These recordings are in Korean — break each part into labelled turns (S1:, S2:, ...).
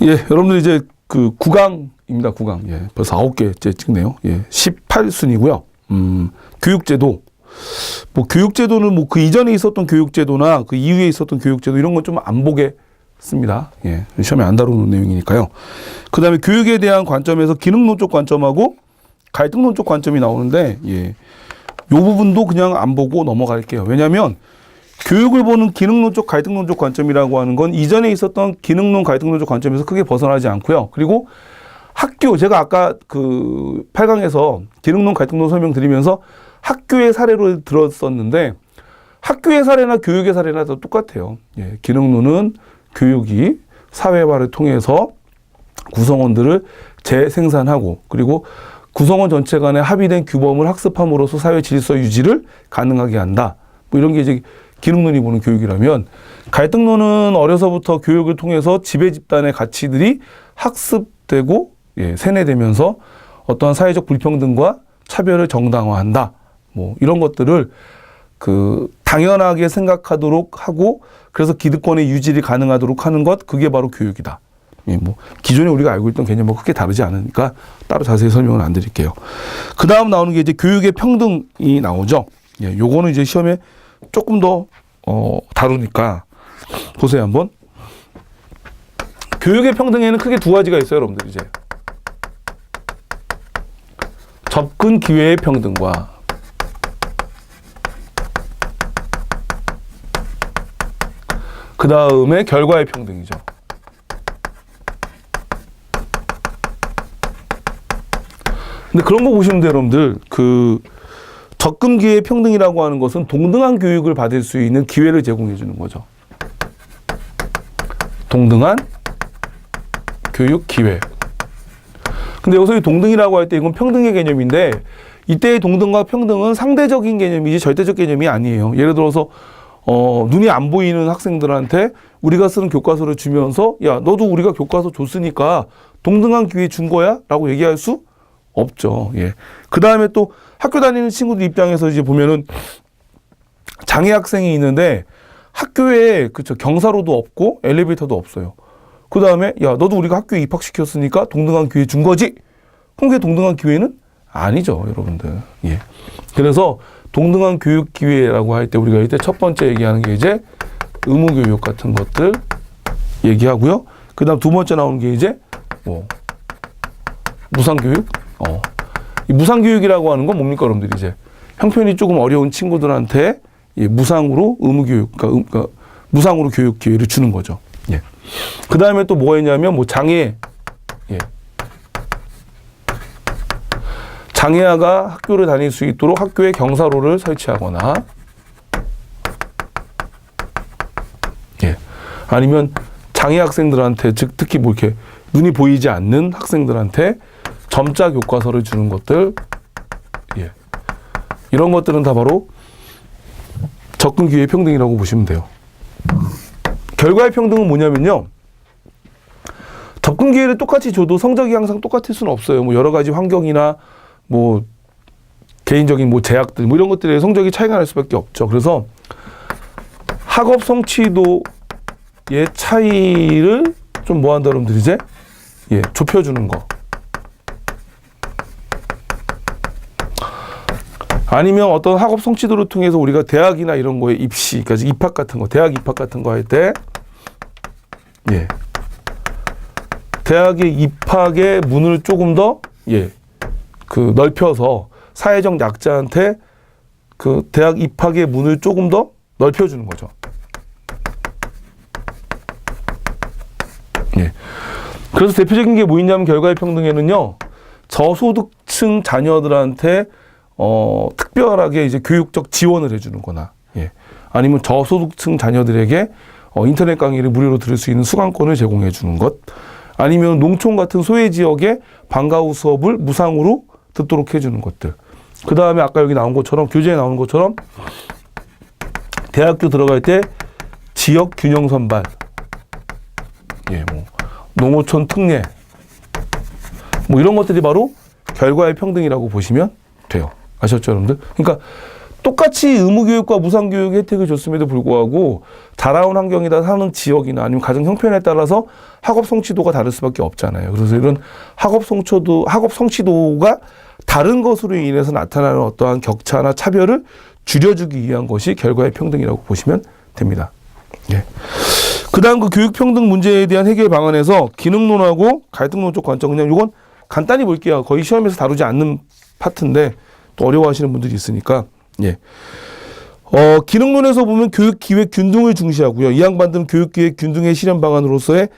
S1: 예, 여러분들 이제 그 9강입니다. 9강. 예, 벌써 9개째 찍네요. 예, 18순이고요. 교육제도. 뭐 교육제도는 뭐 그 이전에 있었던 교육제도나 그 이후에 있었던 교육제도 이런 건 좀 안 보겠습니다. 예, 시험에 안 다루는 내용이니까요. 그 다음에 교육에 대한 관점에서 기능론적 관점하고 갈등론적 관점이 나오는데, 예, 요 부분도 그냥 안 보고 넘어갈게요. 왜냐하면 교육을 보는 기능론적, 갈등론적 관점이라고 하는 건 이전에 있었던 기능론, 갈등론적 관점에서 크게 벗어나지 않고요. 그리고 학교, 제가 아까 그 8강에서 기능론, 갈등론 설명드리면서 학교의 사례로 들었었는데 학교의 사례나 교육의 사례나 다 똑같아요. 예, 기능론은 교육이 사회화를 통해서 구성원들을 재생산하고 그리고 구성원 전체 간에 합의된 규범을 학습함으로써 사회 질서 유지를 가능하게 한다. 뭐 이런 게 이제 기능론이 보는 교육이라면, 갈등론은 어려서부터 교육을 통해서 지배 집단의 가치들이 학습되고, 예, 세뇌되면서 어떠한 사회적 불평등과 차별을 정당화한다. 뭐 이런 것들을 그 당연하게 생각하도록 하고, 그래서 기득권의 유지를 가능하도록 하는 것, 그게 바로 교육이다. 예, 뭐 기존에 우리가 알고 있던 개념하고 크게 다르지 않으니까 따로 자세히 설명은 안 드릴게요. 그 다음 나오는 게 이제 교육의 평등이 나오죠. 예, 요거는 이제 시험에 조금 더 다루니까 보세요 한번. 교육의 평등에는 크게 두 가지가 있어요, 여러분들. 이제 접근 기회의 평등과 그 다음에 결과의 평등이죠. 근데 그런 거 보시면 돼요, 여러분들. 그 접근 기회의 평등이라고 하는 것은 동등한 교육을 받을 수 있는 기회를 제공해 주는 거죠. 동등한 교육 기회. 근데 여기서 이 동등이라고 할 때 이건 평등의 개념인데, 이때의 동등과 평등은 상대적인 개념이지 절대적 개념이 아니에요. 예를 들어서 눈이 안 보이는 학생들한테 우리가 쓰는 교과서를 주면서 야, 너도 우리가 교과서 줬으니까 동등한 기회 준 거야? 라고 얘기할 수 없죠. 예. 그 다음에 또 학교 다니는 친구들 입장에서 이제 보면은 장애 학생이 있는데 학교에 그쵸 경사로도 없고 엘리베이터도 없어요. 그 다음에 야, 너도 우리가 학교에 입학시켰으니까 동등한 기회 준 거지? 그럼 그게 동등한 기회는 아니죠, 여러분들. 예. 그래서 동등한 교육 기회라고 할 때 우리가 이때 첫 번째 얘기하는 게 이제 의무 교육 같은 것들 얘기하고요. 그 다음 두 번째 나오는 게 이제 뭐 무상교육? 이 무상교육이라고 하는 건 뭡니까, 여러분들? 이제 형편이 조금 어려운 친구들한테 무상으로 의무교육, 그러니까 무상으로 교육 기회를 주는 거죠. 예. 그 다음에 또 뭐가 있냐면, 뭐 장애, 예. 장애아가 학교를 다닐 수 있도록 학교에 경사로를 설치하거나, 예. 아니면 장애 학생들한테, 즉 특히 뭐 이렇게 눈이 보이지 않는 학생들한테 점자 교과서를 주는 것들, 예. 이런 것들은 다 바로 접근 기회 평등이라고 보시면 돼요. 결과의 평등은 뭐냐면요, 접근 기회를 똑같이 줘도 성적이 항상 똑같을 수는 없어요. 뭐 여러 가지 환경이나 뭐 개인적인 뭐 제약들 뭐 이런 것들에 성적이 차이가 날 수밖에 없죠. 그래서 학업 성취도의 차이를 좀 뭐 한다, 여러분들 이제, 예, 좁혀주는 거. 아니면 어떤 학업 성취도를 통해서 우리가 대학이나 이런 거에 입시, 그러니까 입학 같은 거, 대학 입학 같은 거 할 때, 예, 대학의 입학의 문을 조금 더, 예, 그 넓혀서 사회적 약자한테 그 대학 입학의 문을 조금 더 넓혀주는 거죠. 예. 그래서 대표적인 게 뭐 있냐면 결과의 평등에는요, 저소득층 자녀들한테 특별하게 이제 교육적 지원을 해주는 거나, 예. 아니면 저소득층 자녀들에게 인터넷 강의를 무료로 들을 수 있는 수강권을 제공해 주는 것, 아니면 농촌 같은 소외 지역에 방과후 수업을 무상으로 듣도록 해주는 것들. 그 다음에 아까 여기 나온 것처럼, 교재에 나오는 것처럼 대학교 들어갈 때 지역 균형 선발, 예, 뭐 농어촌 특례, 뭐 이런 것들이 바로 결과의 평등이라고 보시면 돼요. 아셨죠, 여러분들? 그러니까 똑같이 의무교육과 무상교육 혜택을 줬음에도 불구하고 자라온 환경이나 사는 지역이나 아니면 가정 형편에 따라서 학업 성취도가 다를 수밖에 없잖아요. 그래서 이런 학업 성취도가 다른 것으로 인해서 나타나는 어떠한 격차나 차별을 줄여주기 위한 것이 결과의 평등이라고 보시면 됩니다. 예. 그다음 그 교육 평등 문제에 대한 해결 방안에서 기능론하고 갈등론적 관점, 그냥 이건 간단히 볼게요. 거의 시험에서 다루지 않는 파트인데 또 어려워하시는 분들이 있으니까. 예. 기능론에서 보면 교육 기획 균등을 중시하고요. 이 양반들은 교육 기획 균등의 실현 방안으로서의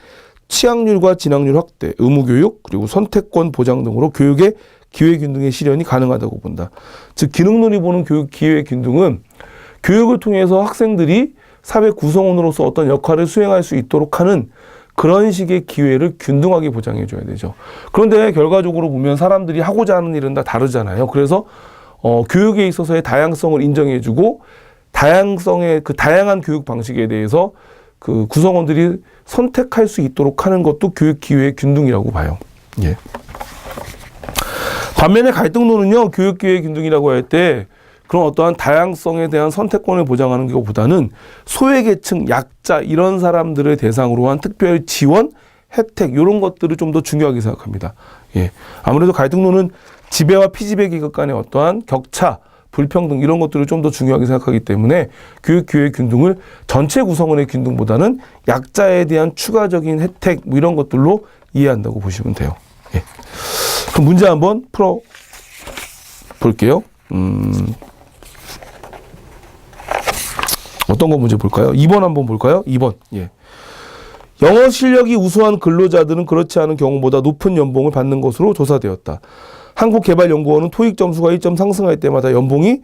S1: 취약률과 진학률 확대, 의무교육, 그리고 선택권 보장 등으로 교육의 기회 균등의 실현이 가능하다고 본다. 즉 기능론이 보는 교육 기회 균등은 교육을 통해서 학생들이 사회 구성원으로서 어떤 역할을 수행할 수 있도록 하는 그런 식의 기회를 균등하게 보장해 줘야 되죠. 그런데 결과적으로 보면 사람들이 하고자 하는 일은 다 다르잖아요. 그래서 교육에 있어서의 다양성을 인정해 주고 다양한 교육 방식에 대해서 그 구성원들이 선택할 수 있도록 하는 것도 교육 기회의 균등이라고 봐요. 예. 반면에 갈등론은요, 교육 기회 균등이라고 할 때 그런 어떠한 다양성에 대한 선택권을 보장하는 것보다는 소외계층, 약자 이런 사람들을 대상으로 한 특별 지원, 혜택 이런 것들을 좀 더 중요하게 생각합니다. 예. 아무래도 갈등론은 지배와 피지배 계급 간의 어떠한 격차, 불평등 이런 것들을 좀 더 중요하게 생각하기 때문에 교육 기회 균등을 전체 구성원의 균등보다는 약자에 대한 추가적인 혜택 뭐 이런 것들로 이해한다고 보시면 돼요. 예. 그럼 문제 한번 풀어 볼게요. 어떤 거 문제 볼까요? 2번 한번 볼까요? 2번. 예. 영어 실력이 우수한 근로자들은 그렇지 않은 경우보다 높은 연봉을 받는 것으로 조사되었다. 한국개발연구원은 토익 점수가 1점 상승할 때마다 연봉이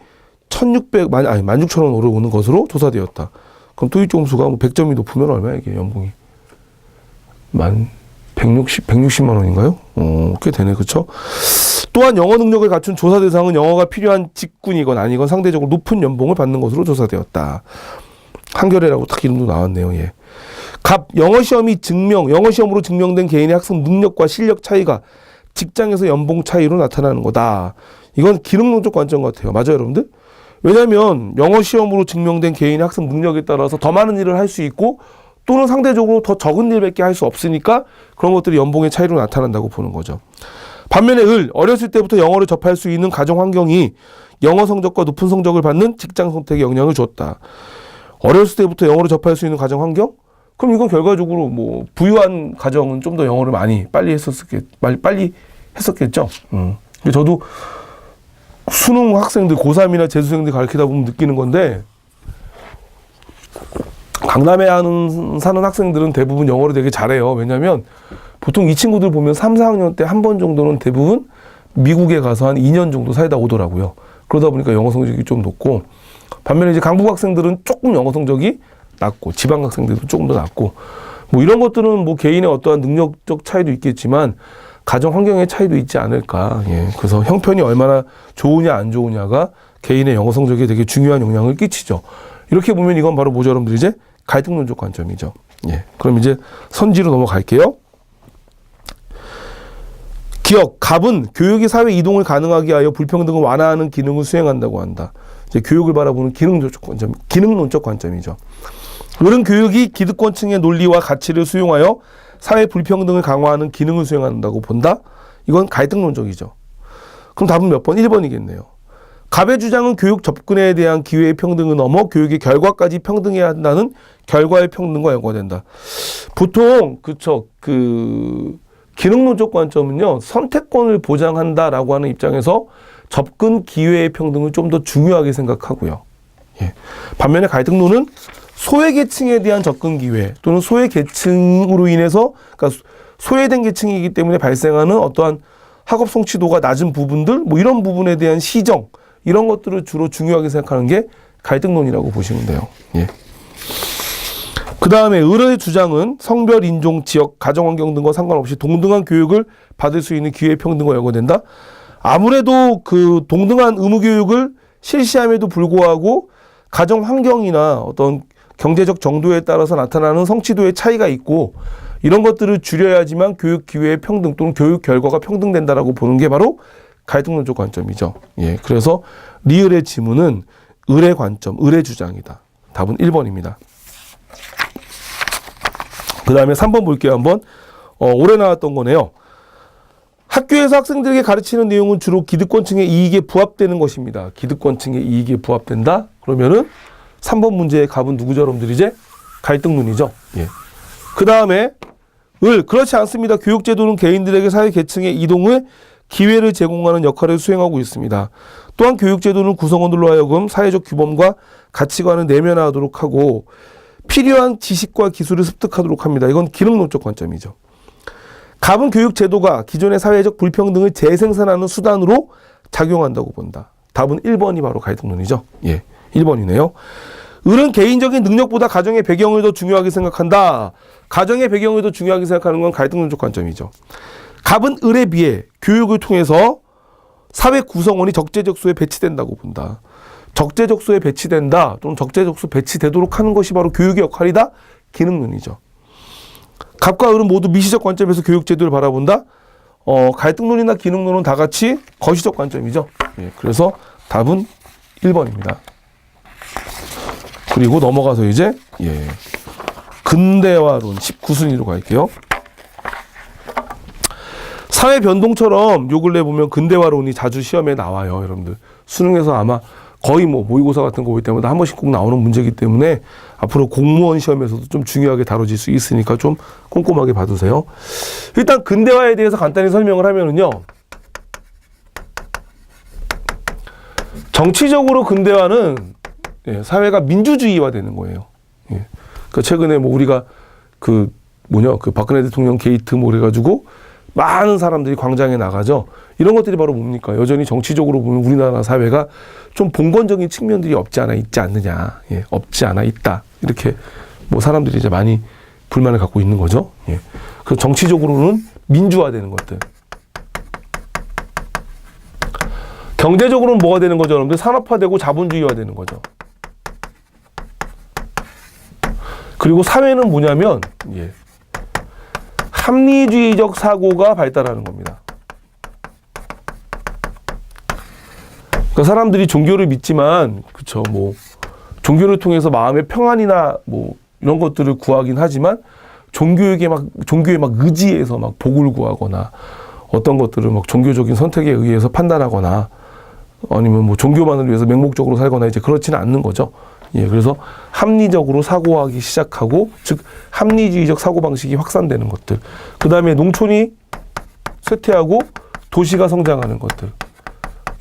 S1: 16,000원 오르는 것으로 조사되었다. 그럼 토익 점수가 뭐 100점이 높으면 얼마야 이게 연봉이? 160만 원인가요? 꽤 되네. 그렇죠? 또한 영어 능력을 갖춘 조사 대상은 영어가 필요한 직군이건 아니건 상대적으로 높은 연봉을 받는 것으로 조사되었다. 한겨레라고 딱 이름도 나왔네요. 예. 영어 시험으로 증명된 개인의 학습 능력과 실력 차이가 직장에서 연봉 차이로 나타나는 거다. 이건 기능론적 관점 같아요. 맞아요, 여러분들? 왜냐하면 영어 시험으로 증명된 개인의 학습 능력에 따라서 더 많은 일을 할 수 있고 또는 상대적으로 더 적은 일밖에 할 수 없으니까 그런 것들이 연봉의 차이로 나타난다고 보는 거죠. 반면에 어렸을 때부터 영어를 접할 수 있는 가정 환경이 영어 성적과 높은 성적을 받는 직장 선택에 영향을 줬다. 어렸을 때부터 영어를 접할 수 있는 가정 환경? 그럼 이건 결과적으로 뭐 부유한 가정은 좀 더 영어를 빨리 했었겠죠. 근데 저도 수능 학생들 고3이나 재수생들 가르치다 보면 느끼는 건데 강남에 사는 학생들은 대부분 영어를 되게 잘해요. 왜냐하면 보통 이 친구들 보면 3, 4학년 때 한 번 정도는 대부분 미국에 가서 한 2년 정도 살다 오더라고요. 그러다 보니까 영어 성적이 좀 높고 반면에 이제 강북 학생들은 조금 영어 성적이 낮고 지방 학생들도 조금 더 낮고 뭐 이런 것들은 뭐 개인의 어떠한 능력적 차이도 있겠지만 가정 환경의 차이도 있지 않을까. 예. 그래서 형편이 얼마나 좋으냐 안 좋으냐가 개인의 영어 성적에 되게 중요한 영향을 끼치죠. 이렇게 보면 이건 바로 뭐죠, 여러분들? 이제 갈등론적 관점이죠. 예. 그럼 이제 선지로 넘어갈게요. 갑은 교육이 사회 이동을 가능하게 하여 불평등을 완화하는 기능을 수행한다고 한다. 이제 교육을 바라보는 기능론적 관점이죠. 을은 교육이 기득권층의 논리와 가치를 수용하여 사회 불평등을 강화하는 기능을 수행한다고 본다. 이건 갈등론적이죠. 그럼 답은 몇 번? 1번이겠네요. 갑의 주장은 교육 접근에 대한 기회의 평등을 넘어 교육의 결과까지 평등해야 한다는 결과의 평등과 연관된다. 보통 기능론적 관점은요, 선택권을 보장한다라고 하는 입장에서 접근 기회의 평등을 좀 더 중요하게 생각하고요. 예. 반면에 갈등론은 소외계층에 대한 접근 기회 또는 소외계층으로 인해서 그러니까 소외된 계층이기 때문에 발생하는 어떠한 학업 성취도가 낮은 부분들 뭐 이런 부분에 대한 시정 이런 것들을 주로 중요하게 생각하는 게 갈등론이라고 보시면 돼요. 예. 그 다음에 을의 주장은 성별, 인종, 지역, 가정환경 등과 상관없이 동등한 교육을 받을 수 있는 기회 평등과 연관된다. 아무래도 그 동등한 의무교육을 실시함에도 불구하고 가정환경이나 어떤 경제적 정도에 따라서 나타나는 성취도의 차이가 있고 이런 것들을 줄여야지만 교육 기회의 평등 또는 교육 결과가 평등된다라고 보는 게 바로 갈등론적 관점이죠. 예, 그래서 리을의 지문은 을의 관점, 을의 주장이다. 답은 1번입니다. 그 다음에 3번 볼게요. 한번. 올해 나왔던 거네요. 학교에서 학생들에게 가르치는 내용은 주로 기득권층의 이익에 부합되는 것입니다. 기득권층의 이익에 부합된다? 그러면은 3번 문제의 답은 누구죠, 여러분들? 이제 갈등론이죠. 예. 그 다음에 그렇지 않습니다. 교육제도는 개인들에게 사회 계층의 이동을 기회를 제공하는 역할을 수행하고 있습니다. 또한 교육제도는 구성원들로 하여금 사회적 규범과 가치관을 내면화하도록 하고 필요한 지식과 기술을 습득하도록 합니다. 이건 기능론적 관점이죠. 갑은 교육제도가 기존의 사회적 불평등을 재생산하는 수단으로 작용한다고 본다. 답은 1번이 바로 갈등론이죠. 예, 1번이네요. 을은 개인적인 능력보다 가정의 배경을 더 중요하게 생각한다. 가정의 배경을 더 중요하게 생각하는 건 갈등론적 관점이죠. 갑은 을에 비해 교육을 통해서 사회 구성원이 적재적소에 배치된다고 본다. 적재적소에 배치된다 또는 적재적소 배치되도록 하는 것이 바로 교육의 역할이다. 기능론이죠. 갑과 을은 모두 미시적 관점에서 교육제도를 바라본다. 갈등론이나 기능론은 다 같이 거시적 관점이죠. 예, 그래서 답은 1번입니다. 그리고 넘어가서 이제 근대화론 19순위로 갈게요. 사회 변동처럼 요 근래 보면 근대화론이 자주 시험에 나와요. 여러분들 수능에서 아마 거의 뭐 모의고사 같은 거 볼 때마다 한 번씩 꼭 나오는 문제이기 때문에 앞으로 공무원 시험에서도 좀 중요하게 다뤄질 수 있으니까 좀 꼼꼼하게 봐두세요. 일단 근대화에 대해서 간단히 설명을 하면은요. 정치적으로 근대화는 사회가 민주주의화 되는 거예요. 예. 그러니까 최근에 뭐 우리가 그 박근혜 대통령 게이트 뭐 그래가지고 많은 사람들이 광장에 나가죠. 이런 것들이 바로 뭡니까? 여전히 정치적으로 보면 우리나라 사회가 좀 봉건적인 측면들이 없지 않아 있지 않느냐. 예, 없지 않아 있다. 이렇게 뭐 사람들이 이제 많이 불만을 갖고 있는 거죠. 예. 그래서 정치적으로는 민주화되는 것들. 경제적으로는 뭐가 되는 거죠, 여러분들? 산업화되고 자본주의화 되는 거죠. 그리고 사회는 뭐냐면, 합리주의적 사고가 발달하는 겁니다. 그러니까 사람들이 종교를 믿지만, 그쵸, 뭐, 종교를 통해서 마음의 평안이나 뭐, 이런 것들을 구하긴 하지만, 종교에 막 의지해서 막 복을 구하거나, 어떤 것들을 막 종교적인 선택에 의해서 판단하거나, 아니면 뭐 종교만을 위해서 맹목적으로 살거나 이제 그렇지는 않는 거죠. 예, 그래서 합리적으로 사고하기 시작하고, 즉 합리주의적 사고방식이 확산되는 것들. 그 다음에 농촌이 쇠퇴하고 도시가 성장하는 것들.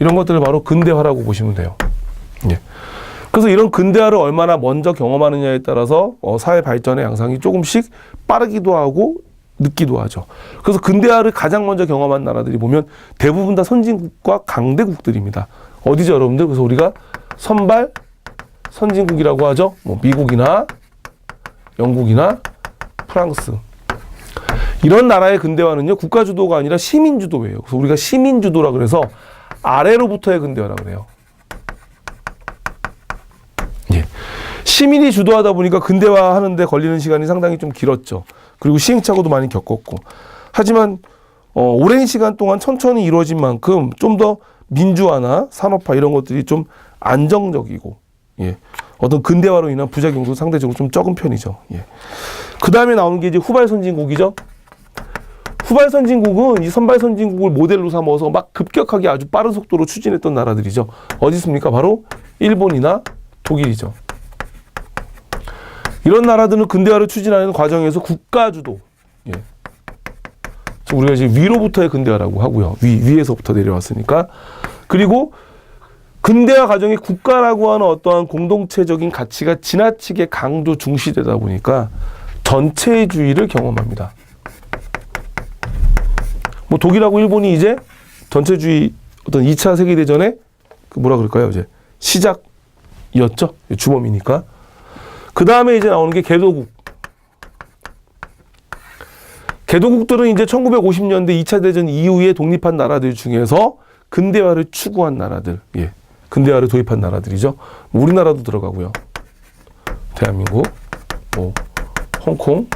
S1: 이런 것들을 바로 근대화라고 보시면 돼요. 예. 그래서 이런 근대화를 얼마나 먼저 경험하느냐에 따라서 사회 발전의 양상이 조금씩 빠르기도 하고 늦기도 하죠. 그래서 근대화를 가장 먼저 경험한 나라들이 보면 대부분 다 선진국과 강대국들입니다. 어디죠, 여러분들? 그래서 우리가 선발 선진국이라고 하죠. 뭐 미국이나 영국이나 프랑스. 이런 나라의 근대화는요, 국가 주도가 아니라 시민 주도예요. 그래서 우리가 시민 주도라 그래서 아래로부터의 근대화라 그래요. 예. 시민이 주도하다 보니까 근대화 하는데 걸리는 시간이 상당히 좀 길었죠. 그리고 시행착오도 많이 겪었고. 하지만 오랜 시간 동안 천천히 이루어진 만큼 좀 더 민주화나 산업화 이런 것들이 좀 안정적이고, 예, 어떤 근대화로 인한 부작용도 상대적으로 좀 적은 편이죠. 예. 그 다음에 나오는 게 이제 후발 선진국이죠. 후발 선진국은 이 선발 선진국을 모델로 삼아서 막 급격하게 아주 빠른 속도로 추진했던 나라들이죠. 어디 있습니까? 바로 일본이나 독일이죠. 이런 나라들은 근대화를 추진하는 과정에서 국가주도, 예, 우리가 이제 위로부터의 근대화라고 하고요. 위에서부터 내려왔으니까. 그리고 근대화 과정에 국가라고 하는 어떠한 공동체적인 가치가 지나치게 강조 중시되다 보니까 전체주의를 경험합니다. 뭐 독일하고 일본이 이제 전체주의 어떤 2차 세계대전의 그 뭐라 그럴까요? 이제 시작이었죠. 주범이니까. 그 다음에 이제 나오는 게 개도국. 개도국들은 이제 1950년대 2차 대전 이후에 독립한 나라들 중에서 근대화를 추구한 나라들, 예, 근대화를 도입한 나라들이죠. 우리나라도 들어가고요. 대한민국, 뭐 홍콩,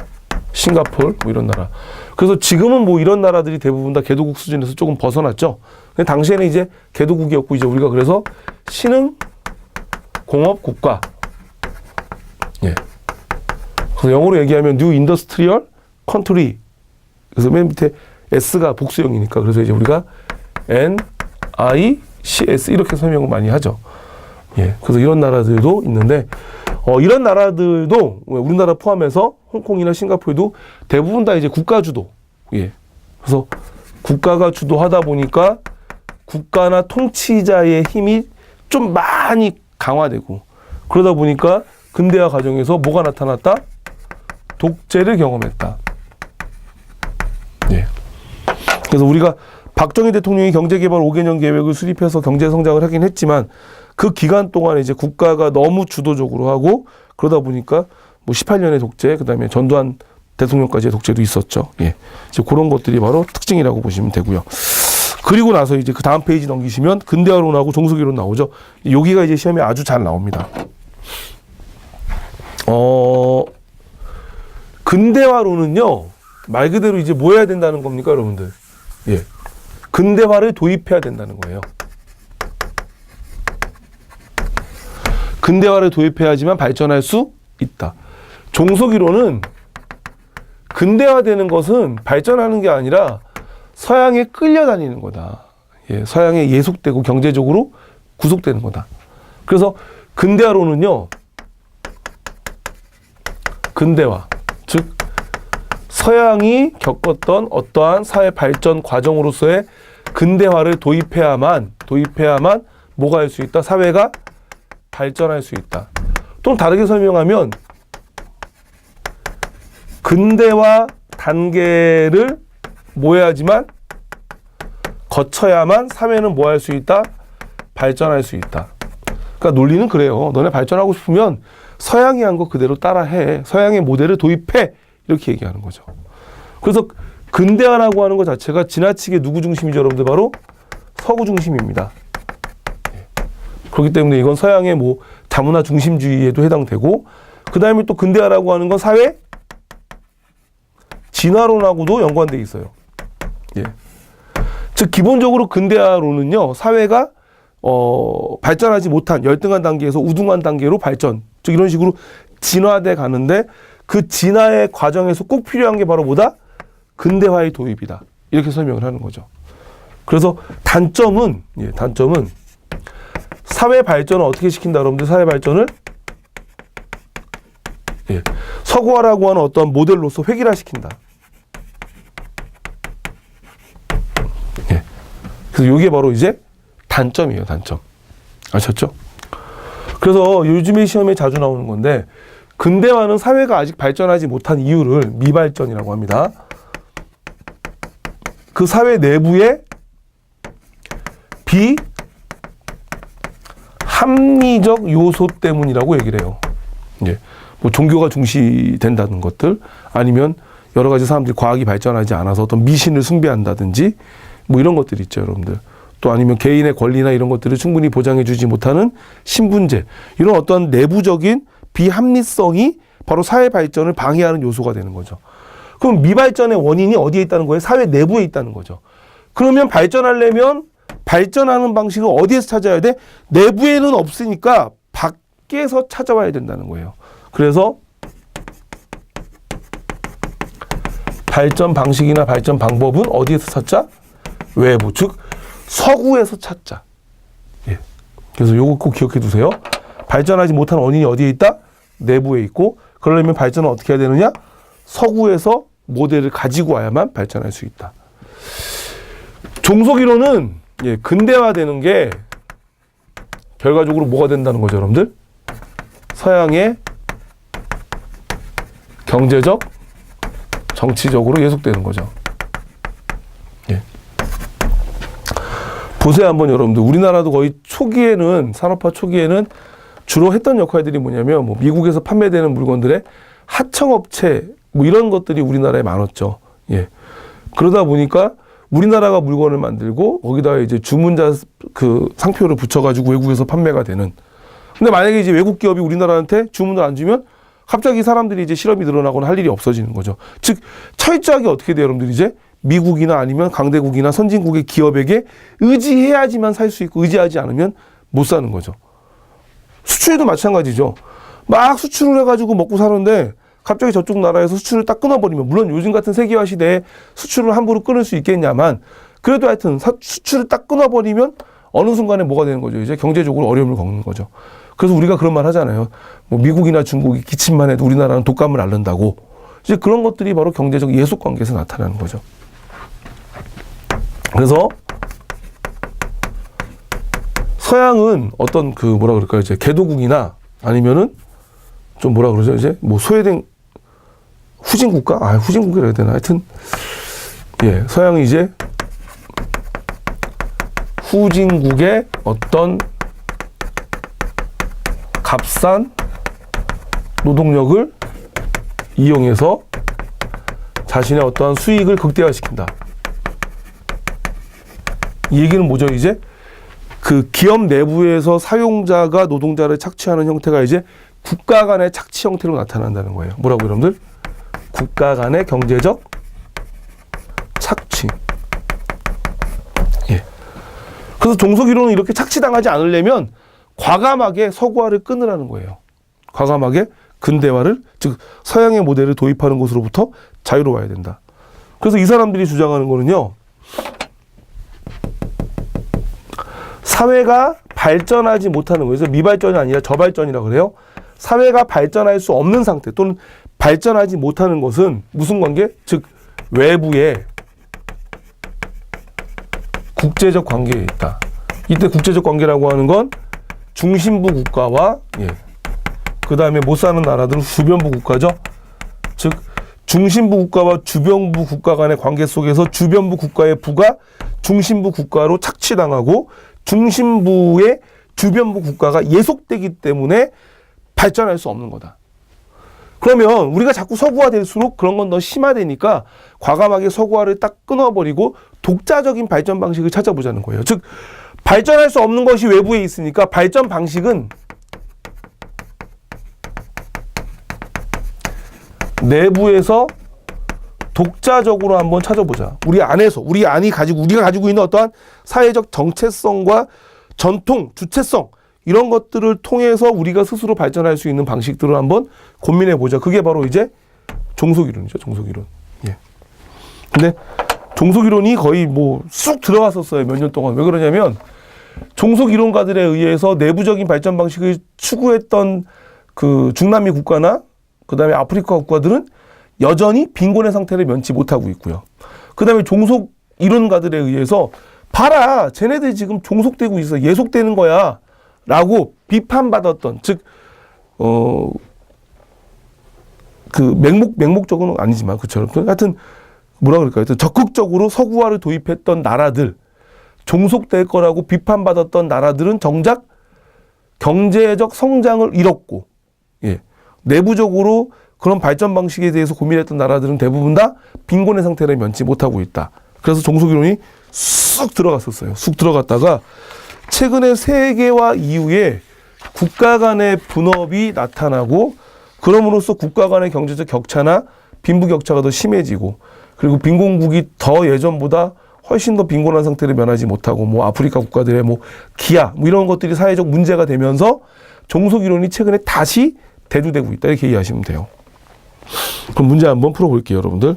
S1: 싱가포르, 뭐 이런 나라. 그래서 지금은 뭐 이런 나라들이 대부분 다 개도국 수준에서 조금 벗어났죠. 근데 당시에는 이제 개도국이었고 이제 우리가 그래서 신흥
S2: 공업 국가. 예. 그래서 영어로 얘기하면 New Industrial Country. 그래서 맨 밑에 S가 복수형이니까 그래서 이제 우리가 NICS 이렇게 설명을 많이 하죠. 예. 그래서 이런 나라들도 있는데 이런 나라들도 우리나라 포함해서 홍콩이나 싱가포르도 대부분 다 이제 국가 주도. 예. 그래서 국가가 주도하다 보니까 국가나 통치자의 힘이 좀 많이 강화되고 그러다 보니까 근대화 과정에서 뭐가 나타났다? 독재를 경험했다. 예. 그래서 우리가 박정희 대통령이 경제개발 5개년 계획을 수립해서 경제 성장을 하긴 했지만 그 기간 동안에 이제 국가가 너무 주도적으로 하고 그러다 보니까 뭐 18년의 독재, 그다음에 전두환 대통령까지의 독재도 있었죠. 예. 이제 그런 것들이 바로 특징이라고 보시면 되고요. 그리고 나서 이제 그 다음 페이지 넘기시면 근대화론하고 종속이론 나오죠. 여기가 이제 시험에 아주 잘 나옵니다. 근대화론은요, 말 그대로 이제 뭐 해야 된다는 겁니까, 여러분들? 예. 근대화를 도입해야 된다는 거예요. 근대화를 도입해야지만 발전할 수 있다. 종속이론은 근대화되는 것은 발전하는 게 아니라 서양에 끌려다니는 거다. 예, 서양에 예속되고 경제적으로 구속되는 거다. 그래서 근대화론은요, 근대화, 즉 서양이 겪었던 어떠한 사회 발전 과정으로서의 근대화를 도입해야만 뭐가 할 수 있다? 사회가 발전할 수 있다. 또는 다르게 설명하면 근대화 단계를 거쳐야만 사회는 뭐 할 수 있다? 발전할 수 있다. 그러니까 논리는 그래요. 너네 발전하고 싶으면 서양이 한 거 그대로 따라해. 서양의 모델을 도입해. 이렇게 얘기하는 거죠. 그래서 근대화라고 하는 것 자체가 지나치게 누구 중심이죠, 여러분들? 바로 서구 중심입니다. 그렇기 때문에 이건 서양의 뭐 다문화 중심주의에도 해당되고, 그 다음에 또 근대화라고 하는 건 사회 진화론하고도 연관돼 있어요. 예. 즉 기본적으로 근대화론은요, 사회가 발전하지 못한 열등한 단계에서 우등한 단계로 발전, 즉 이런 식으로 진화돼 가는데 그 진화의 과정에서 꼭 필요한 게 바로 뭐다? 근대화의 도입이다. 이렇게 설명을 하는 거죠. 그래서 단점은 사회 발전을 어떻게 시킨다, 여러분들? 사회 발전을 서구화라고 하는 어떤 모델로서 획일화시킨다. 그래서 이게 바로 이제 단점이에요, 단점. 아셨죠? 그래서 요즘에 시험에 자주 나오는 건데, 근대화는 사회가 아직 발전하지 못한 이유를 미발전이라고 합니다. 그 사회 내부의 비합리적 요소 때문이라고 얘기를 해요. 예. 뭐 종교가 중시된다는 것들, 아니면 여러 가지 사람들이 과학이 발전하지 않아서 어떤 미신을 숭배한다든지, 뭐 이런 것들이 있죠, 여러분들. 또 아니면 개인의 권리나 이런 것들을 충분히 보장해주지 못하는 신분제, 이런 어떤 내부적인 비합리성이 바로 사회 발전을 방해하는 요소가 되는 거죠. 그럼 미발전의 원인이 어디에 있다는 거예요? 사회 내부에 있다는 거죠. 그러면 발전하려면 발전하는 방식을 어디에서 찾아야 돼? 내부에는 없으니까 밖에서 찾아와야 된다는 거예요. 그래서 발전 방식이나 발전 방법은 어디에서 찾자? 외부, 즉 서구에서 찾자. 예. 그래서 요거 꼭 기억해 두세요. 발전하지 못한 원인이 어디에 있다? 내부에 있고, 그러려면 발전은 어떻게 해야 되느냐? 서구에서 모델을 가지고 와야만 발전할 수 있다. 종속이론은 근대화되는 게 결과적으로 뭐가 된다는 거죠, 여러분들? 서양의 경제적, 정치적으로 예속되는 거죠. 예. 보세요, 한번 여러분들. 우리나라도 거의 초기에는, 산업화 초기에는 주로 했던 역할들이 뭐냐면, 뭐 미국에서 판매되는 물건들의 하청업체, 뭐 이런 것들이 우리나라에 많았죠. 예. 그러다 보니까 우리나라가 물건을 만들고 거기다가 이제 주문자 그 상표를 붙여가지고 외국에서 판매가 되는. 근데 만약에 이제 외국 기업이 우리나라한테 주문을 안 주면 갑자기 사람들이 이제 실업이 늘어나거나 할 일이 없어지는 거죠. 즉 철저하게 어떻게 돼요, 여러분들? 이제 미국이나 아니면 강대국이나 선진국의 기업에게 의지해야지만 살 수 있고 의지하지 않으면 못 사는 거죠. 수출도 마찬가지죠. 막 수출을 해가지고 먹고 사는데 갑자기 저쪽 나라에서 수출을 딱 끊어버리면, 물론 요즘 같은 세계화 시대에 수출을 함부로 끊을 수 있겠냐만, 그래도 하여튼 수출을 딱 끊어버리면 어느 순간에 뭐가 되는 거죠? 이제 경제적으로 어려움을 겪는 거죠. 그래서 우리가 그런 말 하잖아요. 뭐 미국이나 중국이 기침만 해도 우리나라는 독감을 앓는다고. 이제 그런 것들이 바로 경제적 예속 관계에서 나타나는 거죠. 그래서 서양은 어떤 그 뭐라 그럴까요? 이제 개도국이나 아니면은 좀 뭐라 그러죠? 이제 뭐 소외된 후진국가? 후진국이라 해야 되나? 하여튼 예, 서양이 이제 후진국의 어떤 값싼 노동력을 이용해서 자신의 어떠한 수익을 극대화시킨다. 이 얘기는 뭐죠? 이제 그 기업 내부에서 사용자가 노동자를 착취하는 형태가 이제 국가 간의 착취 형태로 나타난다는 거예요. 뭐라고 여러분들? 국가 간의 경제적 착취. 예. 그래서 종속이론은 이렇게 착취당하지 않으려면 과감하게 서구화를 끊으라는 거예요. 과감하게 근대화를, 즉 서양의 모델을 도입하는 것으로부터 자유로워야 된다. 그래서 이 사람들이 주장하는 거는요, 사회가 발전하지 못하는 거예요. 그래서 미발전이 아니라 저발전이라고 그래요. 사회가 발전할 수 없는 상태 또는 발전하지 못하는 것은 무슨 관계? 즉 외부의 국제적 관계에 있다. 이때 국제적 관계라고 하는 건 중심부 국가와 그 다음에 못 사는 나라들은 주변부 국가죠. 즉 중심부 국가와 주변부 국가 간의 관계 속에서 주변부 국가의 부가 중심부 국가로 착취당하고 중심부의 주변부 국가가 예속되기 때문에 발전할 수 없는 거다. 그러면 우리가 자꾸 서구화될수록 그런 건 더 심화되니까 과감하게 서구화를 딱 끊어버리고 독자적인 발전 방식을 찾아보자는 거예요. 즉 발전할 수 없는 것이 외부에 있으니까 발전 방식은 내부에서 독자적으로 한번 찾아보자. 우리 안에서, 우리가 가지고 있는 어떠한 사회적 정체성과 전통, 주체성, 이런 것들을 통해서 우리가 스스로 발전할 수 있는 방식들을 한번 고민해 보자. 그게 바로 이제 종속이론이죠, 종속이론. 예. 근데 종속이론이 거의 뭐 쑥 들어갔었어요, 몇 년 동안. 왜 그러냐면, 종속이론가들에 의해서 내부적인 발전 방식을 추구했던 그 중남미 국가나 그 다음에 아프리카 국가들은 여전히 빈곤의 상태를 면치 못하고 있고요. 그 다음에 종속이론가들에 의해서 봐라, 쟤네들 지금 종속되고 있어, 예속되는 거야 라고 비판받았던, 즉 그 맹목적으로는 아니지만 그처럼 하여튼 뭐라 그럴까요? 적극적으로 서구화를 도입했던 나라들, 종속될 거라고 비판받았던 나라들은 정작 경제적 성장을 잃었고, 예, 내부적으로 그런 발전 방식에 대해서 고민했던 나라들은 대부분 다 빈곤의 상태를 면치 못하고 있다. 그래서 종속이론이 쑥 들어갔었어요. 쑥 들어갔다가 최근에 세계화 이후에 국가 간의 분업이 나타나고, 그럼으로써 국가 간의 경제적 격차나 빈부격차가 더 심해지고, 그리고 빈곤국이 더 예전보다 훨씬 더 빈곤한 상태를 면하지 못하고, 뭐 아프리카 국가들의 뭐 기아 뭐 이런 것들이 사회적 문제가 되면서 종속이론이 최근에 다시 대두되고 있다, 이렇게 이해하시면 돼요. 그럼 문제 한번 풀어볼게요, 여러분들.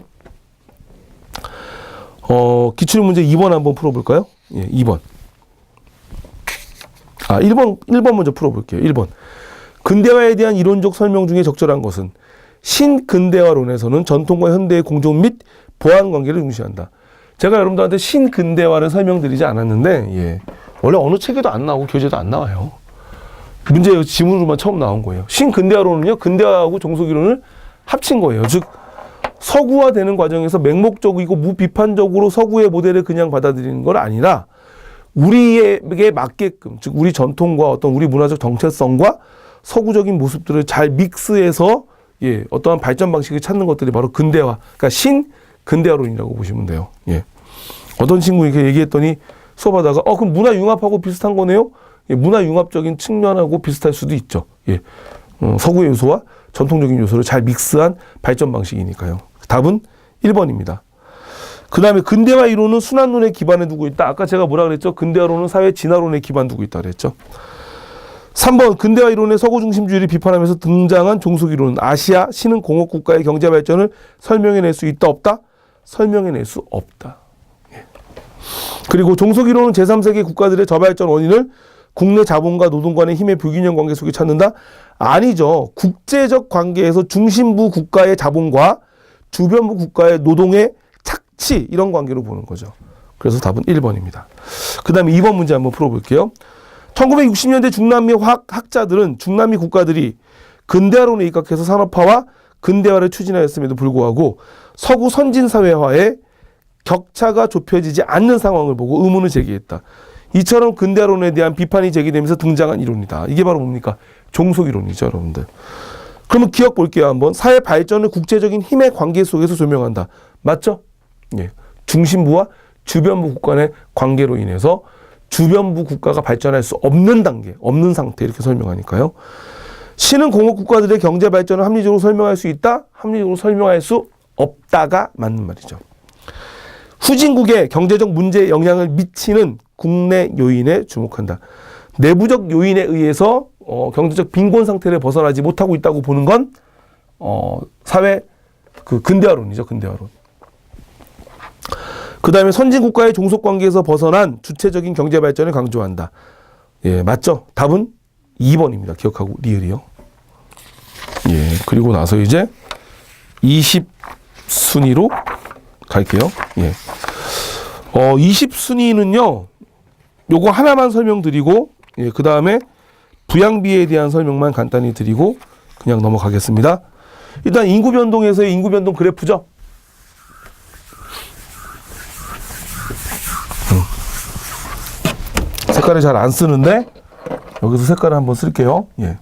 S2: 기출 문제 2번 한번 풀어볼까요? 예, 2번. 1번 먼저 풀어볼게요. 1번. 근대화에 대한 이론적 설명 중에 적절한 것은 신근대화론에서는 전통과 현대의 공존 및 보완 관계를 중시한다. 제가 여러분들한테 신근대화를 설명드리지 않았는데, 예, 원래 어느 책에도 안 나오고 교재도 안 나와요. 문제 지문으로만 처음 나온 거예요. 신근대화론은요, 근대화하고 종속이론을 합친 거예요. 즉 서구화되는 과정에서 맹목적이고 무비판적으로 서구의 모델을 그냥 받아들이는 건 아니라 우리에게 맞게끔, 즉 우리 전통과 어떤 우리 문화적 정체성과 서구적인 모습들을 잘 믹스해서, 예, 어떠한 발전 방식을 찾는 것들이 바로 근대화, 그러니까 신근대화론이라고 보시면 돼요. 예. 어떤 친구 이렇게 얘기했더니 수업하다가 그럼 문화융합하고 비슷한 거네요? 예, 문화융합적인 측면하고 비슷할 수도 있죠. 예. 서구의 요소와 전통적인 요소를 잘 믹스한 발전 방식이니까요. 답은 1번입니다. 그 다음에 근대화 이론은 순환론에 기반해 두고 있다. 아까 제가 뭐라 그랬죠? 근대화론은 사회 진화론에 기반 두고 있다 그랬죠. 3번 근대화 이론의 서구 중심주의를 비판하면서 등장한 종속 이론은 아시아 신흥 공업 국가의 경제 발전을 설명해낼 수 있다 없다? 설명해낼 수 없다. 예. 그리고 종속 이론은 제3세계 국가들의 저발전 원인을 국내 자본과 노동 간의 힘의 불균형 관계 속에 찾는다? 아니죠. 국제적 관계에서 중심부 국가의 자본과 주변부 국가의 노동의 착취 이런 관계로 보는 거죠. 그래서 답은 1번입니다. 그 다음에 2번 문제 한번 풀어볼게요. 1960년대 중남미 학자들은 중남미 국가들이 근대화론에 입각해서 산업화와 근대화를 추진하였음에도 불구하고 서구 선진사회화의 격차가 좁혀지지 않는 상황을 보고 의문을 제기했다. 이처럼 근대화론에 대한 비판이 제기되면서 등장한 이론이다. 이게 바로 뭡니까? 종속이론이죠, 여러분들. 그러면 기억 볼게요, 한번. 사회 발전을 국제적인 힘의 관계 속에서 조명한다. 맞죠? 예. 중심부와 주변부 국가 간의 관계로 인해서 주변부 국가가 발전할 수 없는 단계, 없는 상태 이렇게 설명하니까요. 신흥 공업 국가들의 경제 발전을 합리적으로 설명할 수 있다? 합리적으로 설명할 수 없다가 맞는 말이죠. 후진국의 경제적 문제에 영향을 미치는 국내 요인에 주목한다. 내부적 요인에 의해서 경제적 빈곤 상태를 벗어나지 못하고 있다고 보는 건 사회 근대화론이죠. 근대화론. 그 다음에 선진국가의 종속관계에서 벗어난 주체적인 경제발전을 강조한다. 예, 맞죠? 답은 2번입니다. 기억하고 리을이요. 예, 그리고 나서 이제 20순위로 갈게요. 예. 20순위는요, 요거 하나만 설명드리고, 예, 그 다음에 부양비에 대한 설명만 간단히 드리고, 그냥 넘어가겠습니다. 일단 인구변동에서의 인구변동 그래프죠. 색깔을 잘 안 쓰는데 여기서 색깔을 한번 쓸게요. 예.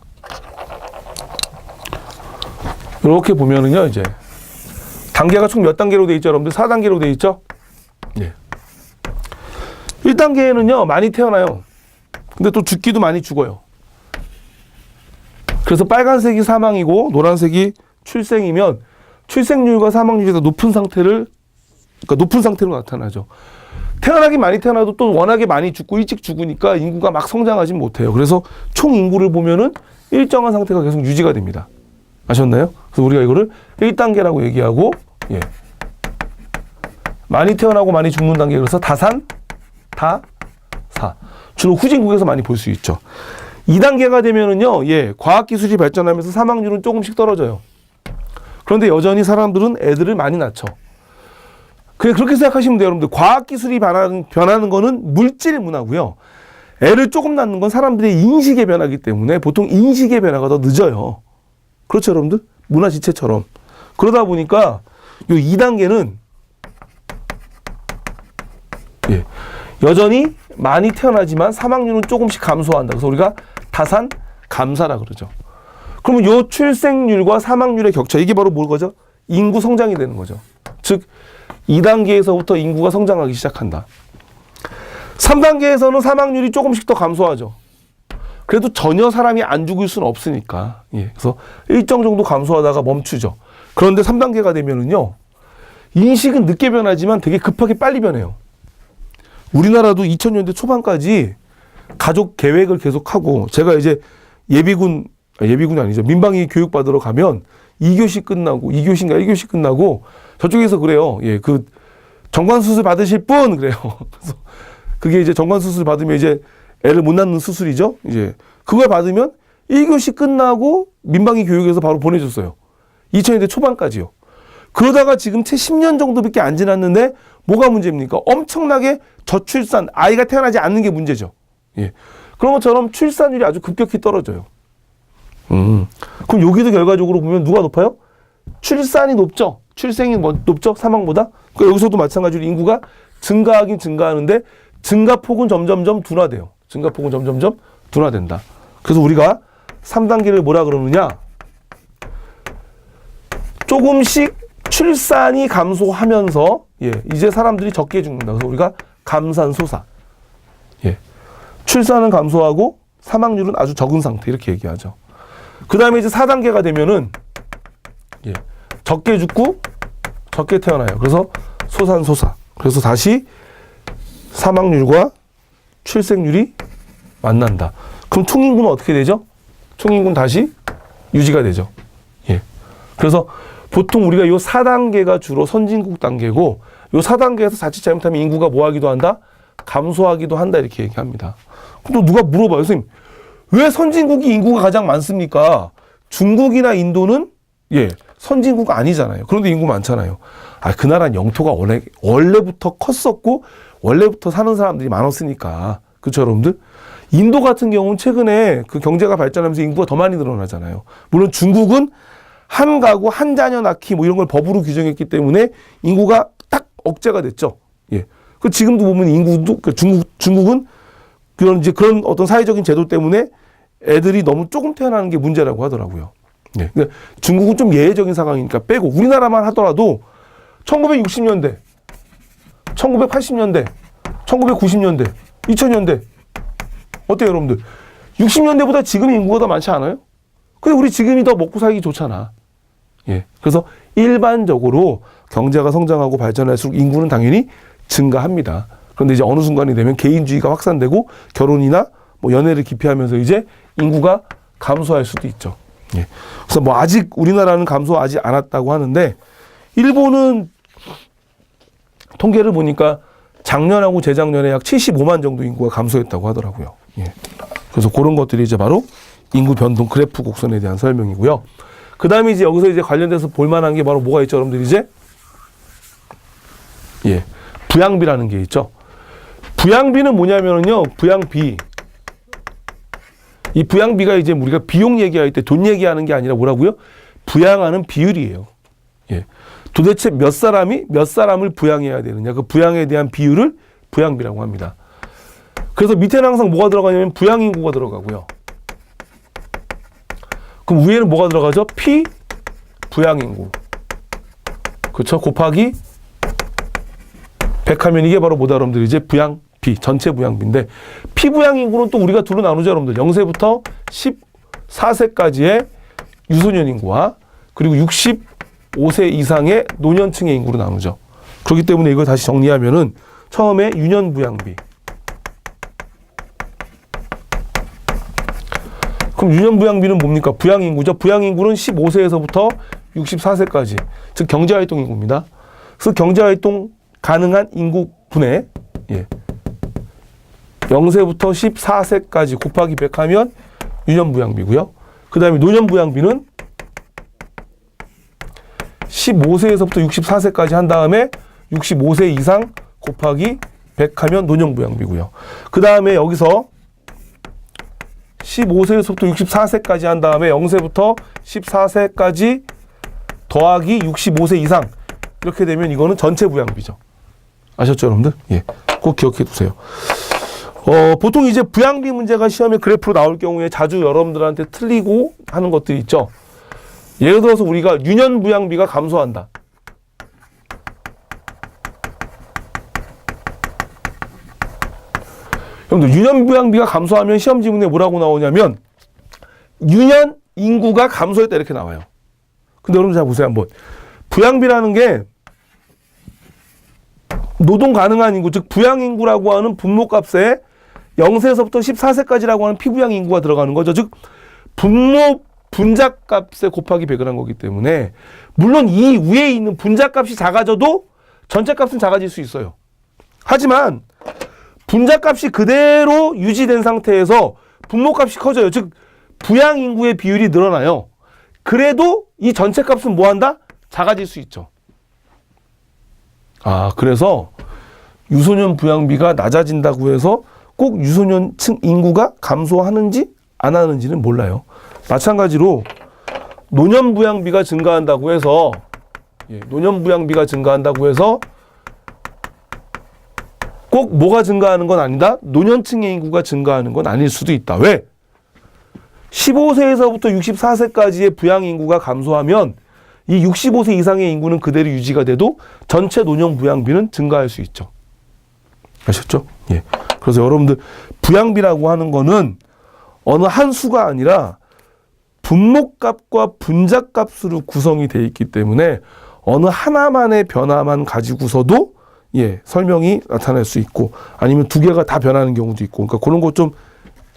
S2: 이렇게 보면은요, 이제 단계가 총 몇 단계로 돼 있죠, 여러분들? 4단계로 돼 있죠. 예. 1단계에는요 많이 태어나요. 근데 또 죽기도 많이 죽어요. 그래서 빨간색이 사망이고 노란색이 출생이면 출생률과 사망률이 더 높은 상태로 나타나죠. 태어나긴 많이 태어나도 또 워낙에 많이 죽고 일찍 죽으니까 인구가 막 성장하지 못해요. 그래서 총 인구를 보면은 일정한 상태가 계속 유지가 됩니다. 아셨나요? 그래서 우리가 이거를 1단계라고 얘기하고, 예. 많이 태어나고 많이 죽는 단계, 그래서 다산, 다사. 주로 후진국에서 많이 볼 수 있죠. 2단계가 되면은요, 예, 과학기술이 발전하면서 사망률은 조금씩 떨어져요. 그런데 여전히 사람들은 애들을 많이 낳죠. 그렇게 생각하시면 돼요, 여러분들. 과학기술이 변하는 거는 물질 문화고요. 애를 조금 낳는 건 사람들의 인식의 변화이기 때문에 보통 인식의 변화가 더 늦어요. 그렇죠, 여러분들? 문화 지체처럼. 그러다 보니까 요 2단계는 예, 여전히 많이 태어나지만 사망률은 조금씩 감소한다. 그래서 우리가 다산 감사라 그러죠. 그러면 요 출생률과 사망률의 격차, 이게 바로 뭐죠? 인구 성장이 되는 거죠. 즉 2단계에서부터 인구가 성장하기 시작한다. 3단계에서는 사망률이 조금씩 더 감소하죠. 그래도 전혀 사람이 안 죽을 수는 없으니까. 예, 그래서 일정 정도 감소하다가 멈추죠. 그런데 3단계가 되면은요, 인식은 늦게 변하지만 되게 급하게 빨리 변해요. 우리나라도 2000년대 초반까지 가족 계획을 계속하고, 제가 이제 예비군이 아니죠. 민방위 교육 받으러 가면 2교시 끝나고, 2교시인가 1교시 끝나고, 저쪽에서 그래요. 예, 정관수술 받으실 분! 그래요. 그래서 그게 이제 정관수술 받으면 이제 애를 못 낳는 수술이죠. 이제 그걸 받으면 1교시 끝나고 민방위 교육에서 바로 보내줬어요. 2000년대 초반까지요. 그러다가 지금 채 10년 정도밖에 안 지났는데 뭐가 문제입니까? 엄청나게 저출산, 아이가 태어나지 않는 게 문제죠. 예. 그런 것처럼 출산율이 아주 급격히 떨어져요. 그럼 여기도 결과적으로 보면 누가 높아요? 출산이 높죠. 출생이 높죠. 사망보다. 그러니까 여기서도 마찬가지로 인구가 증가하긴 증가하는데 증가폭은 점점점 둔화돼요. 증가폭은 점점점 둔화된다. 그래서 우리가 3단계를 뭐라 그러느냐? 조금씩 출산이 감소하면서, 예, 이제 사람들이 적게 죽는다. 그래서 우리가 감산소사. 예. 출산은 감소하고 사망률은 아주 적은 상태, 이렇게 얘기하죠. 그 다음에 이제 4단계가 되면은, 예, 적게 죽고 적게 태어나요. 그래서 소산소사. 그래서 다시 사망률과 출생률이 만난다. 그럼 총인구는 어떻게 되죠? 총인구는 다시 유지가 되죠. 예. 그래서 보통 우리가 요 4단계가 주로 선진국 단계고 요 4단계에서 자칫 잘못하면 인구가 뭐 하기도 한다? 감소하기도 한다 이렇게 얘기합니다. 또 누가 물어봐요. 선생님 왜 선진국이 인구가 가장 많습니까? 중국이나 인도는 예 선진국 아니잖아요. 그런데 인구 많잖아요. 아, 그 나라는 영토가 원래부터 컸었고 원래부터 사는 사람들이 많았으니까. 그렇죠, 여러분들? 인도 같은 경우는 최근에 그 경제가 발전하면서 인구가 더 많이 늘어나잖아요. 물론 중국은 한 가구 한 자녀 낳기 뭐 이런 걸 법으로 규정했기 때문에 인구가 딱 억제가 됐죠. 예. 그 지금도 보면 인구도 그 중국은 그런 어떤 사회적인 제도 때문에 애들이 너무 조금 태어나는 게 문제라고 하더라고요. 예. 근데 중국은 좀 예외적인 상황이니까 빼고 우리나라만 하더라도 1960년대, 1980년대, 1990년대, 2000년대 어때요, 여러분들? 60년대보다 지금 인구가 더 많지 않아요? 근데 우리 지금이 더 먹고 살기 좋잖아. 예. 그래서 일반적으로 경제가 성장하고 발전할수록 인구는 당연히 증가합니다. 그런데 이제 어느 순간이 되면 개인주의가 확산되고 결혼이나 뭐 연애를 기피하면서 이제 인구가 감소할 수도 있죠. 예. 그래서 뭐 아직 우리나라는 감소하지 않았다고 하는데 일본은 통계를 보니까 작년하고 재작년에 약 75만 정도 인구가 감소했다고 하더라고요. 예. 그래서 그런 것들이 이제 바로 인구 변동 그래프 곡선에 대한 설명이고요. 그 다음에 이제 여기서 이제 관련돼서 볼만한 게 바로 뭐가 있죠, 여러분들 이제? 예. 부양비라는 게 있죠. 부양비는 뭐냐면요, 부양비. 이 부양비가 이제 우리가 비용 얘기할 때 돈 얘기하는 게 아니라 뭐라고요? 부양하는 비율이에요. 예. 도대체 몇 사람을 부양해야 되느냐. 그 부양에 대한 비율을 부양비라고 합니다. 그래서 밑에는 항상 뭐가 들어가냐면 부양인구가 들어가고요. 그럼 위에는 뭐가 들어가죠? 부양인구. 그렇죠? 곱하기 100 하면 이게 바로 뭐다, 여러분들? 이제 부양비, 전체 부양비인데 피부양인구는 또 우리가 둘로 나누죠, 여러분들. 0세부터 14세까지의 유소년 인구와 그리고 65세 이상의 노년층의 인구로 나누죠. 그렇기 때문에 이걸 다시 정리하면은 처음에 유년부양비. 그럼 유년부양비는 뭡니까? 부양인구죠. 부양인구는 15세에서부터 64세까지, 즉 경제활동 인구입니다. 그래서 경제활동 가능한 인구분의 0세부터 14세까지 곱하기 100 하면 유년부양비고요. 그 다음에 노년부양비는 15세에서부터 64세까지 한 다음에 65세 이상 곱하기 100 하면 노년부양비고요. 그 다음에 여기서 15세에서부터 64세까지 한 다음에 0세부터 14세까지 더하기 65세 이상 이렇게 되면 이거는 전체 부양비죠. 아셨죠, 여러분들? 예, 꼭 기억해 두세요. 보통 이제 부양비 문제가 시험에 그래프로 나올 경우에 자주 여러분들한테 틀리고 하는 것들이 있죠. 예를 들어서 우리가 유년 부양비가 감소한다. 여러분들 유년 부양비가 감소하면 시험 지문에 뭐라고 나오냐면 유년 인구가 감소했다 이렇게 나와요. 근데 여러분 잘 보세요 한번. 부양비라는 게 노동 가능한 인구, 즉 부양인구라고 하는 분모값에 0세에서부터 14세까지라고 하는 피부양 인구가 들어가는 거죠. 즉 분모 분자값에 곱하기 100을 한 거기 때문에 물론 이 위에 있는 분자값이 작아져도 전체값은 작아질 수 있어요. 하지만 분자값이 그대로 유지된 상태에서 분모값이 커져요. 즉 부양인구의 비율이 늘어나요. 그래도 이 전체값은 뭐한다? 작아질 수 있죠. 그래서 유소년 부양비가 낮아진다고 해서 꼭 유소년층 인구가 감소하는지 안 하는지는 몰라요. 마찬가지로 노년 부양비가 증가한다고 해서 꼭 뭐가 증가하는 건 아니다. 노년층의 인구가 증가하는 건 아닐 수도 있다. 왜? 15세에서부터 64세까지의 부양 인구가 감소하면 이 65세 이상의 인구는 그대로 유지가 돼도 전체 노년 부양비는 증가할 수 있죠. 아셨죠? 예. 그래서 여러분들 부양비라고 하는 거는 어느 한 수가 아니라 분모값과 분자값으로 구성이 되어 있기 때문에 어느 하나만의 변화만 가지고서도 설명이 나타날 수 있고 아니면 두 개가 다 변하는 경우도 있고 그러니까 그런 거 좀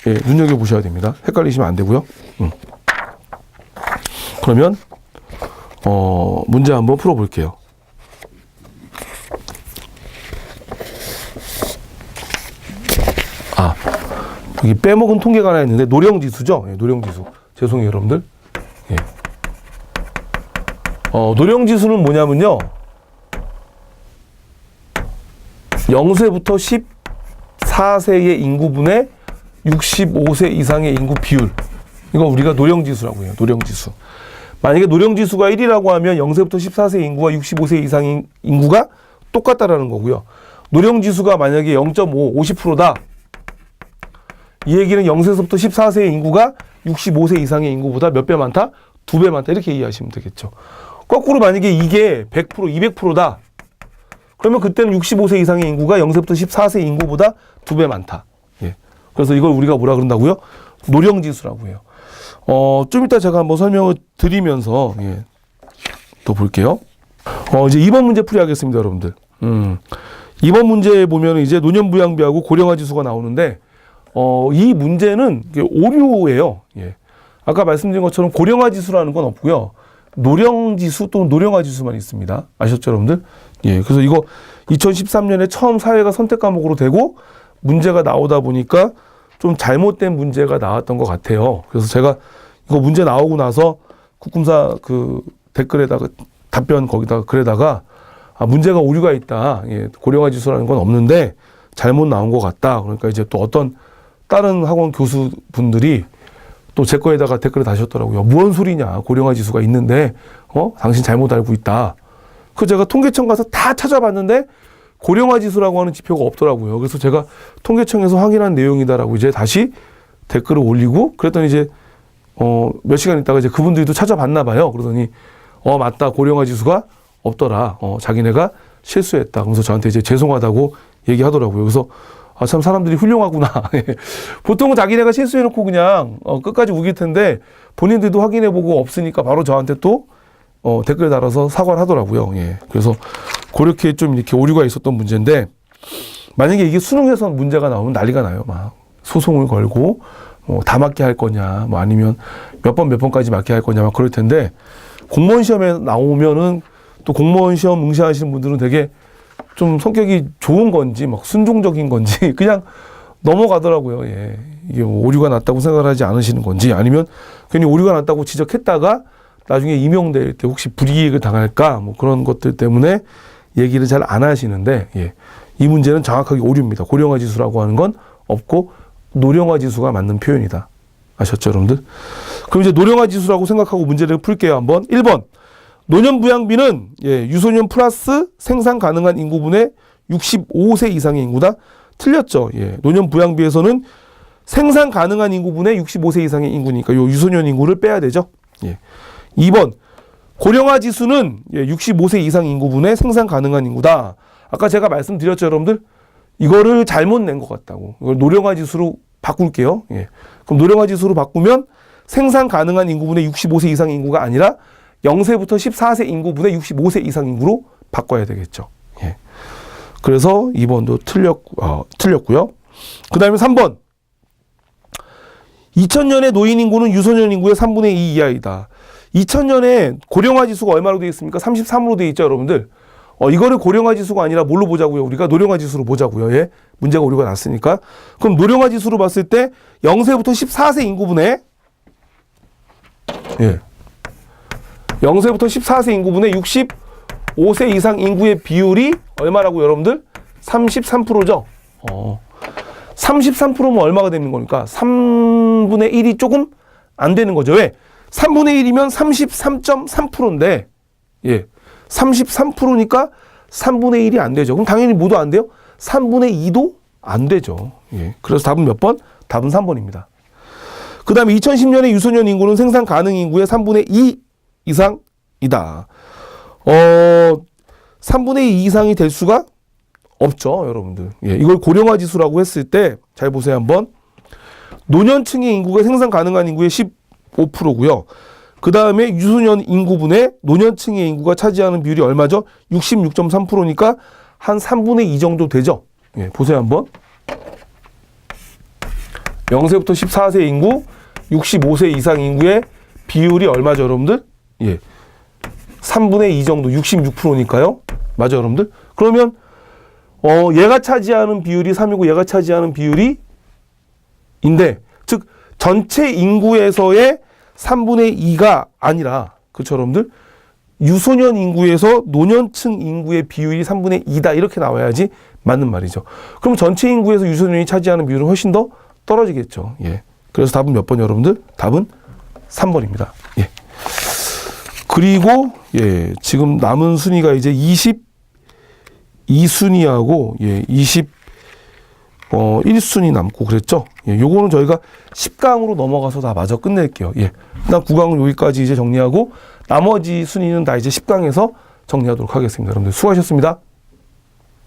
S1: 예, 눈여겨보셔야 됩니다. 헷갈리시면 안 되고요. 그러면 문제 한번 풀어볼게요. 여기 빼먹은 통계가 하나 있는데 노령지수죠. 예, 노령지수. 죄송해요, 여러분들. 예. 노령지수는 뭐냐면요. 0세부터 14세의 인구분의 65세 이상의 인구 비율. 이거 우리가 노령지수라고 해요. 노령지수. 만약에 노령지수가 1이라고 하면 0세부터 14세 인구와 65세 이상의 인구가 똑같다라는 거고요. 노령지수가 만약에 0.5, 50%다. 이 얘기는 0세부터 14세의 인구가 65세 이상의 인구보다 몇 배 많다? 2배 많다. 이렇게 이해하시면 되겠죠. 거꾸로 만약에 이게 100%, 200%다. 그러면 그때는 65세 이상의 인구가 0세부터 14세 인구보다 2배 많다. 예. 그래서 이걸 우리가 뭐라 그런다고요? 노령지수라고 해요. 좀 이따 제가 한번 설명을 드리면서, 예. 또 볼게요. 이제 2번 문제 풀이하겠습니다, 여러분들. 2번 문제에 보면 이제 노년부양비하고 고령화 지수가 나오는데, 이 문제는 오류예요. 예. 아까 말씀드린 것처럼 고령화 지수라는 건 없고요. 노령지수 또는 노령화 지수만 있습니다. 아셨죠, 여러분들? 예. 그래서 이거 2013년에 처음 사회가 선택 과목으로 되고 문제가 나오다 보니까 좀 잘못된 문제가 나왔던 것 같아요. 그래서 제가 이거 문제 나오고 나서 국금사 그 댓글에다가 답변 거기다가 글에다가 문제가 오류가 있다. 예. 고령화 지수라는 건 없는데 잘못 나온 것 같다. 그러니까 이제 또 어떤 다른 학원 교수분들이 또 제 거에다가 댓글을 다셨더라고요. 무언 소리냐. 고령화 지수가 있는데 당신 잘못 알고 있다. 그 제가 통계청 가서 다 찾아봤는데 고령화 지수라고 하는 지표가 없더라고요. 그래서 제가 통계청에서 확인한 내용이다라고 이제 다시 댓글을 올리고 그랬더니 이제 몇 시간 있다가 이제 그분들도 찾아봤나 봐요. 그러더니 맞다. 고령화 지수가 없더라. 자기네가 실수했다. 그래서 저한테 이제 죄송하다고 얘기하더라고요. 그래서 참 사람들이 훌륭하구나. 보통은 자기네가 실수해놓고 그냥 끝까지 우길 텐데 본인들도 확인해보고 없으니까 바로 저한테 또 댓글 달아서 사과를 하더라고요. 예. 그래서 그렇게 좀 이렇게 오류가 있었던 문제인데 만약에 이게 수능에서 문제가 나오면 난리가 나요. 막 소송을 걸고 다 맞게 할 거냐, 뭐 아니면 몇 번까지 맞게 할 거냐, 막 그럴 텐데 공무원 시험에 나오면은 또 공무원 시험 응시하시는 분들은 되게 좀 성격이 좋은 건지 막 순종적인 건지 그냥 넘어가더라고요. 예. 이게 뭐 오류가 났다고 생각을 하지 않으시는 건지 아니면 괜히 오류가 났다고 지적했다가 나중에 임용될 때 혹시 불이익을 당할까 뭐 그런 것들 때문에 얘기를 잘 안 하시는데 예. 이 문제는 정확하게 오류입니다. 고령화 지수라고 하는 건 없고 노령화 지수가 맞는 표현이다. 아셨죠, 여러분들? 그럼 이제 노령화 지수라고 생각하고 문제를 풀게요. 한번 1번. 노년부양비는 유소년 플러스 생산 가능한 인구분의 65세 이상의 인구다. 틀렸죠. 예. 노년부양비에서는 생산 가능한 인구분의 65세 이상의 인구니까 요 유소년 인구를 빼야 되죠. 예. 2번. 고령화 지수는 65세 이상 인구분의 생산 가능한 인구다. 아까 제가 말씀드렸죠, 여러분들. 이거를 잘못 낸 것 같다고. 이걸 노령화 지수로 바꿀게요. 예. 그럼 노령화 지수로 바꾸면 생산 가능한 인구분의 65세 이상 인구가 아니라 0세부터 14세 인구분의 65세 이상 인구로 바꿔야 되겠죠. 예. 그래서 2번도 틀렸고요. 그 다음에 3번. 2000년에 노인 인구는 유소년 인구의 3분의 2 이하이다. 2000년에 고령화 지수가 얼마로 되어 있습니까? 33으로 되어 있죠, 여러분들. 이거를 고령화 지수가 아니라 뭘로 보자고요? 우리가 노령화 지수로 보자고요. 예. 문제가 오류가 났으니까. 그럼 노령화 지수로 봤을 때 0세부터 14세 인구분의 0세부터 14세 인구분의 65세 이상 인구의 비율이 얼마라고 여러분들? 33%죠. 33%면 얼마가 되는 거니까 3분의 1이 조금 안 되는 거죠. 왜? 3분의 1이면 33.3%인데 33%니까 3분의 1이 안 되죠. 그럼 당연히 뭐도 안 돼요? 3분의 2도 안 되죠. 그래서 답은 몇 번? 답은 3번입니다. 그 다음에 2010년에 유소년 인구는 생산 가능 인구의 3분의 2 이상이다. 3분의 2 이상이 될 수가 없죠, 여러분들. 이걸 고령화 지수라고 했을 때 잘 보세요, 한번. 노년층의 인구가 생산 가능한 인구의 15%고요. 그 다음에 유소년 인구분의 노년층의 인구가 차지하는 비율이 얼마죠? 66.3%니까 한 3분의 2 정도 되죠. 보세요, 한번.
S2: 0세부터 14세 인구, 65세 이상 인구의 비율이 얼마죠, 여러분들? 예. 3분의 2 정도, 66%니까요. 맞아요, 여러분들? 그러면, 얘가 차지하는 비율이 3이고 얘가 차지하는 비율이 인데, 즉, 전체 인구에서의 3분의 2가 아니라, 그쵸, 여러분들? 유소년 인구에서 노년층 인구의 비율이 3분의 2다. 이렇게 나와야지 맞는 말이죠. 그럼 전체 인구에서 유소년이 차지하는 비율은 훨씬 더 떨어지겠죠. 예. 그래서 답은 몇 번, 여러분들? 답은 3번입니다. 예. 그리고, 예, 지금 남은 순위가 이제 22순위하고, 예, 1순위 남고 그랬죠. 예, 요거는 저희가 10강으로 넘어가서 다 마저 끝낼게요. 예. 일단 9강은 여기까지 이제 정리하고, 나머지 순위는 다 이제 10강에서 정리하도록 하겠습니다. 여러분들 수고하셨습니다.